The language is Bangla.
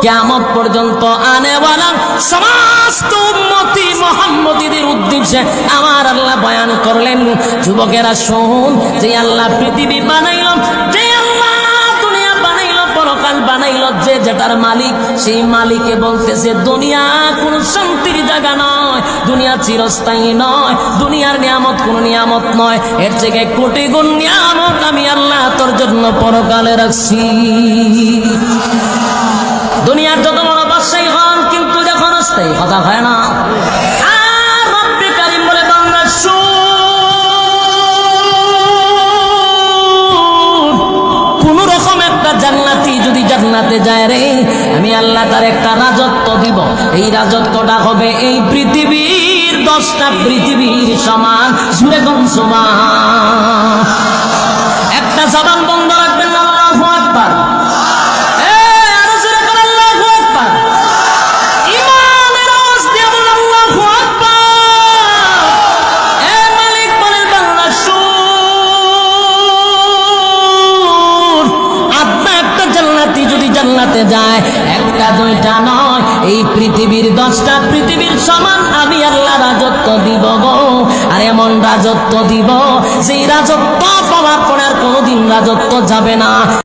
কিয়ামত পর্যন্ত আনেওয়ালা সমস্ত উম্মতি মুহাম্মদীদের উদ্দেশ্যে আমার আল্লাহ বয়ান করলেন। যুবকেরা শুন, যে আল্লাহ পৃথিবী বানাইল, যে আল্লাহ দুনিয়া বানাইল, পরকাল বানাইল, যে যেটার মালিক, সেই মালিকে বলতেছে দুনিয়া কোনো শান্তির জায়গা নয়, দুনিয়া চিরস্থায়ী নয়, দুনিয়ার নিয়ামত কোনো নিয়ামত নয়, এর থেকে কোটি গুণ নিয়ামত আমি আল্লাহ তোর জন্য পরকালে রাখছি। দুনিয়ার যত বড় বাদশাহী হন, কিন্তু যখন অস্থায়ী কথা হয় না। আর রব্বে কারীম বলে বান্দা কোন রকম একটা জান্নাতি যদি জান্নাতে যায় রে, আমি আল্লাহ তার একটা রাজত্ব দিব। এই রাজত্বটা হবে এই পৃথিবীর 10টা পৃথিবীর সমান। সুরে কোন সমান? একটা জবান বন্ধ রাখবেন না, আল্লাহু আকবার। জান্নাতে যায়, একটা দুইটা নয়, এই পৃথিবীর 10টা পৃথিবীর সমান আমি আল্লাহ রাজত্ব দিব গো। আর এমন রাজত্ব দিব, সেই রাজত্ব পাওয়ার পরে আর কোনোদিন রাজত্ব যাবে না।